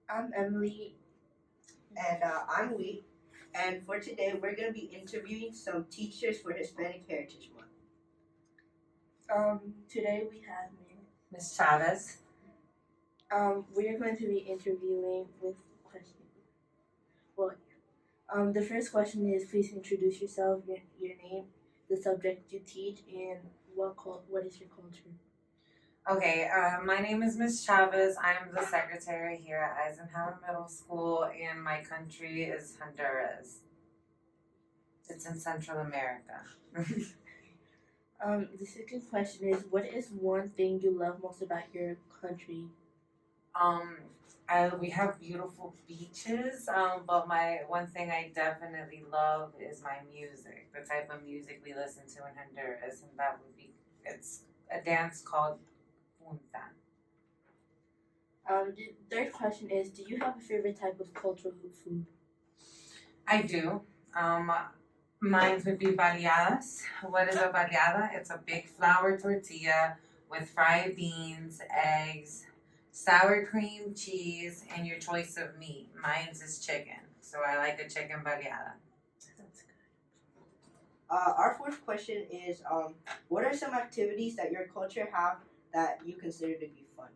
I'm Emily. And I'm Lee. And for today, we're going to be interviewing some teachers for Hispanic Heritage Month. Today we have Miss Chavez. we are going to be interviewing with questions. Well, the first question is please introduce yourself, your name, the subject you teach, and what is your culture? Okay, my name is Miss Chavez. I'm the secretary here at Eisenhower Middle School, and my country is Honduras. It's in Central America. The second question is what is one thing you love most about your country? um, we have beautiful beaches, but my one thing I definitely love is my music, the type of music we listen to in Honduras, and it's a dance called punta. The third question is do you have a favorite type of cultural food? I do. Um, Mine would be baleadas. What is a baleada? It's a big flour tortilla with fried beans, eggs, sour cream, cheese, and your choice of meat. Mine's is chicken, so I like a chicken baleada. That's good. Our fourth question is what are some activities that your culture have that you consider to be fun?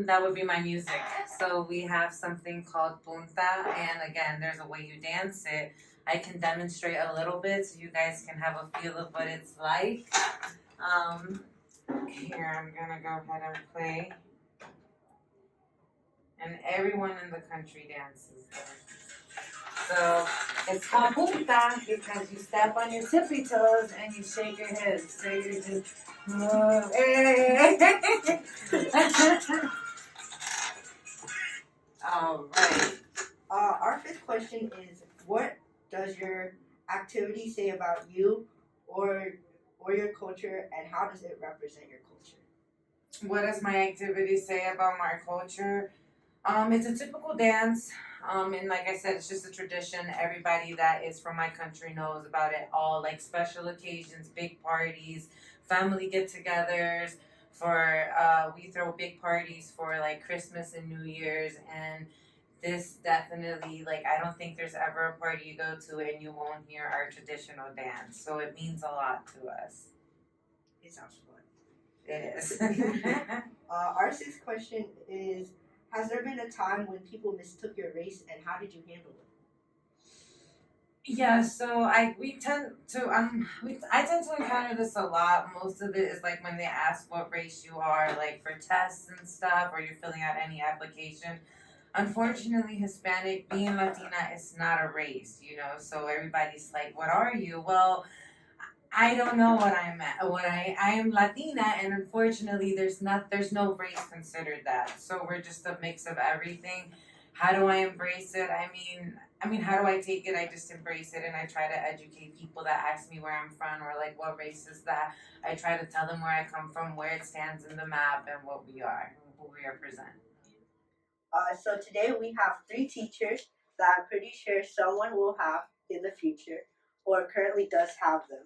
That would be my music. So we have something called punta, and again, there's a way you dance it. I can demonstrate a little bit so you guys can have a feel of what it's like. Here, I'm gonna go ahead and play. And everyone in the country dances there. So it's called punta because you step on your tippy toes and you shake your hips. So you just move. All right. Our fifth question is what does your activity say about you or your culture and how does it represent your culture? What does my activity say about my culture? It's a typical dance. And like I said, it's just a tradition. Everybody that is from my country knows about it all, like special occasions, big parties, family get-togethers. We throw big parties for like Christmas and New Year's, and this definitely, like, I don't think there's ever a party you go to and you won't hear our traditional dance. So it means a lot to us. It sounds fun. It is. Our sixth question is has there been a time when people mistook your race and how did you handle it? Yeah, so I tend to encounter this a lot. Most of it is like when they ask what race you are, like for tests and stuff, or you're filling out any application. Unfortunately, Hispanic, being Latina, is not a race, So everybody's like, "What are you?" Well, I don't know what I'm at. I am Latina, and unfortunately, there's no race considered that. So we're just a mix of everything. How do I embrace it? I mean, how do I take it? I just embrace it, and I try to educate people that ask me where I'm from or like what race is that. I try to tell them where I come from, where it stands in the map, and what we are, who we represent. So today we have three teachers that I'm pretty sure someone will have in the future or currently does have them.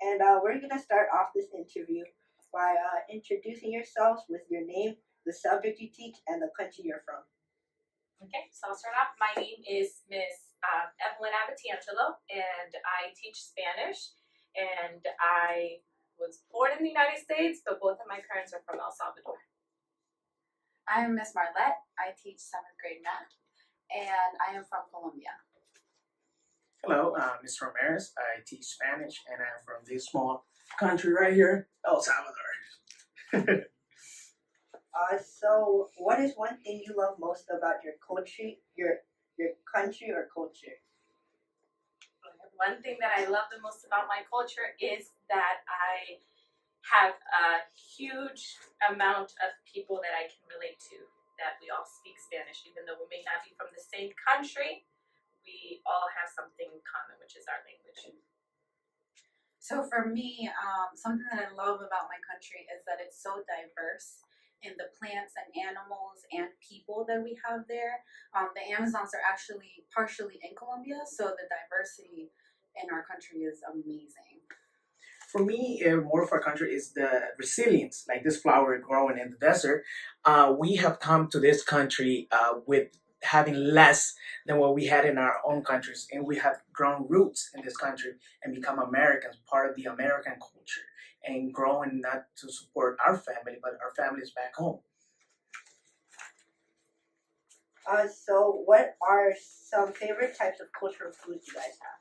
And we're going to start off this interview by introducing yourselves with your name, the subject you teach, and the country you're from. Okay, so I'll start off. My name is Miss Evelyn Abatiangelo, and I teach Spanish. And I was born in the United States, but both of my parents are from El Salvador. I'm Miss Marlette. I teach 7th grade math, and I am from Colombia. Hello, Ms. Ramirez. I teach Spanish, and I'm from this small country right here, El Salvador. So what is one thing you love most about your country, your country or culture? One thing that I love the most about my culture is that I have a huge amount of people that I can relate to, that we all speak Spanish, even though we may not be from the same country. We all have something in common, which is our language. So for me, something that I love about my country is that it's so diverse in the plants and animals and people that we have there. The Amazons are actually partially in Colombia, so the diversity in our country is amazing. For me, more of our country is the resilience. Like this flower growing in the desert, we have come to this country with having less than what we had in our own countries, and we have grown roots in this country and become Americans, part of the American culture, and growing not to support our family, but our families back home. So what are some favorite types of cultural foods you guys have?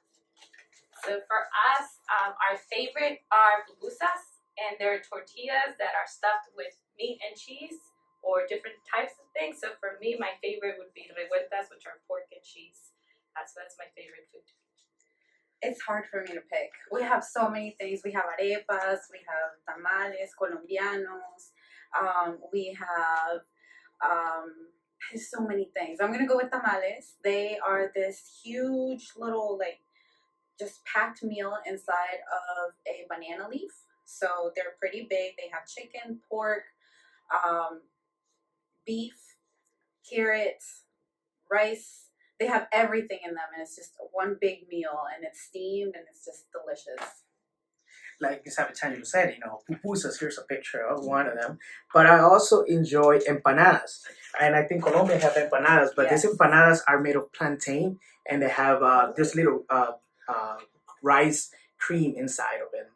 So for us, our favorite are pupusas, and they're tortillas that are stuffed with meat and cheese or different types of things. So for me, my favorite would be revueltas, which are pork and cheese. That's my favorite food. It's hard for me to pick. We have so many things. We have arepas, we have tamales, colombianos, we have there's so many things. I'm gonna go with tamales. They are this huge little like just packed meal inside of a banana leaf. So they're pretty big. They have chicken, pork, um, beef, carrots, rice. They have everything in them, and it's just one big meal, and it's steamed, and it's just delicious. Like Miss Avicani said, pupusas, here's a picture of one of them. But I also enjoy empanadas. And I think Colombia have empanadas, but these Yes. empanadas are made of plantain and they have this little rice cream inside of it.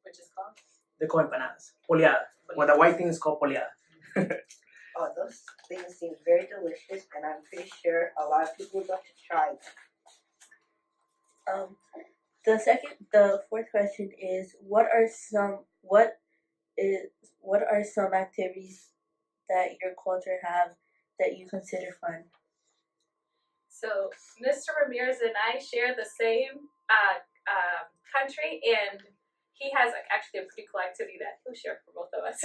Which is called? They call empanadas. Poleada. Well, the white thing is called poleada. Oh, those things seem very delicious, and I'm pretty sure a lot of people would love to try them. The fourth question is, what are some activities that your culture have that you consider fun? So Mr. Ramirez and I share the same country, and he has actually a pretty cool activity that he'll share for both of us.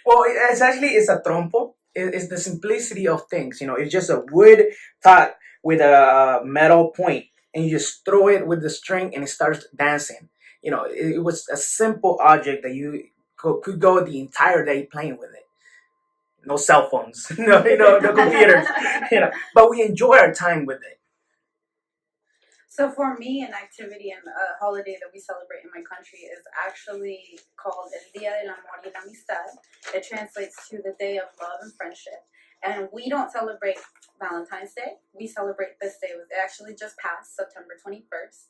Well, it's a trompo. It's the simplicity of things. It's just a wood top with a metal point, and you just throw it with the string, and it starts dancing. It was a simple object that you could go the entire day playing with it. No cell phones, no computers, But we enjoy our time with it. So for me, an activity and a holiday that we celebrate in my country is actually called El Día del Amor y la Amistad. It translates to the Day of Love and Friendship. And we don't celebrate Valentine's Day. We celebrate this day. It actually just passed September 21st.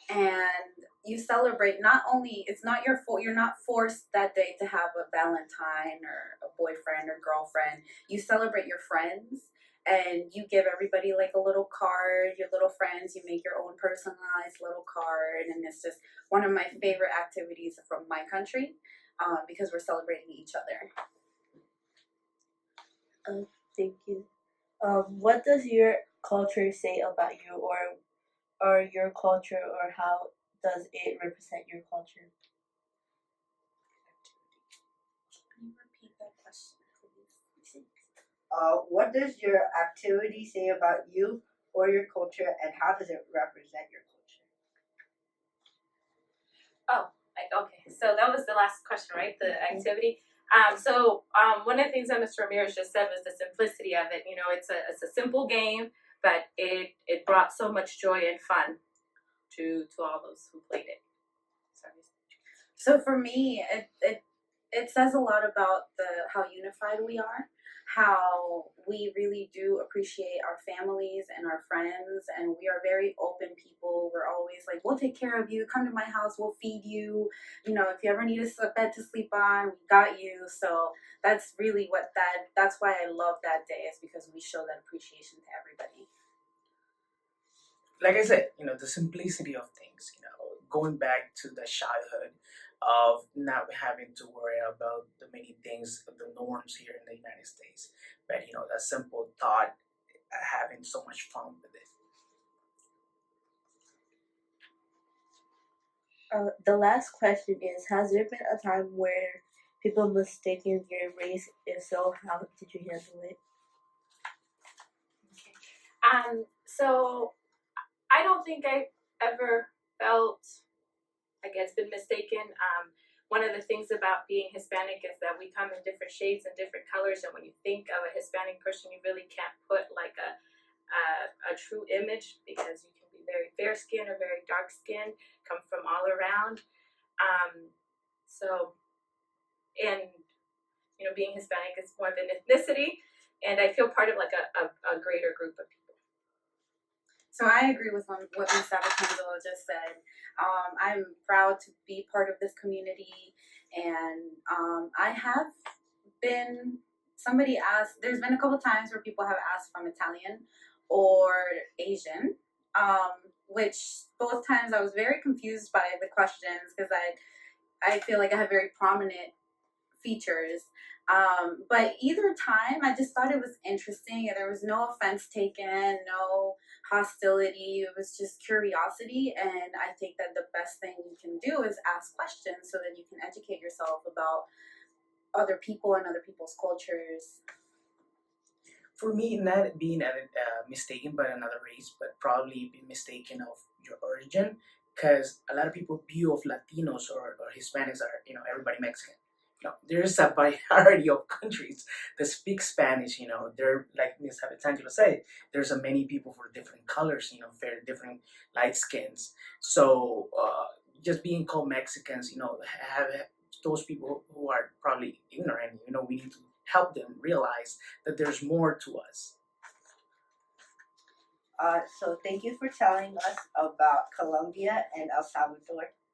And you celebrate not only, it's not you're not forced that day to have a Valentine or a boyfriend or girlfriend. You celebrate your friends, and you give everybody like a little card, your little friends, you make your own personalized little card, and it's just one of my favorite activities from my country because we're celebrating each other. Thank you. What does your culture say about you, or your culture, or how does it represent your culture? Can you repeat that question, please? What does your activity say about you or your culture, and how does it represent your culture? Okay, so that was the last question, right? The activity. One of the things that Mr. Ramirez just said was the simplicity of it. It's a simple game, but it brought so much joy and fun to all those who played it. Sorry. So for me, it says a lot about how unified we are, how we really do appreciate our families and our friends, and we are very open people. We're always like, we'll take care of you, come to my house, we'll feed you, if you ever need a bed to sleep on, we got you. So that's really that's why I love that day, is because we show that appreciation to everybody. Like I said, the simplicity of things, going back to the childhood of not having to worry about the many things, the norms here in the United States. But, a simple thought, having so much fun with it. The last question is, has there been a time where people mistaken your race? If so, how did you handle it? So I don't think I've ever felt like it's been mistaken. One of the things about being Hispanic is that we come in different shades and different colors, and when you think of a Hispanic person, you really can't put like a true image, because you can be be very fair skinned or very dark skinned, come from all around. So, and being Hispanic is more of an ethnicity, and I feel part of like a greater group of people. So I agree with what Ms. Savicangelo just said. I'm proud to be part of this community, and I have been. Somebody asked. There's been a couple times where people have asked if I'm Italian or Asian, which both times I was very confused by the questions because I feel like I have very prominent features. But either time, I just thought it was interesting, and there was no offense taken, no hostility. It was just curiosity, and I think that the best thing you can do is ask questions so that you can educate yourself about other people and other people's cultures. For me, not being mistaken by another race, but probably being mistaken of your origin, because a lot of people view of Latinos or Hispanics are everybody Mexican. There's a variety of countries that speak Spanish. They're like Ms. Habitangelo said. There's a many people for different colors. Very different light skins. So just being called Mexicans, have those people who are probably ignorant. We need to help them realize that there's more to us. So thank you for telling us about Colombia and El Salvador.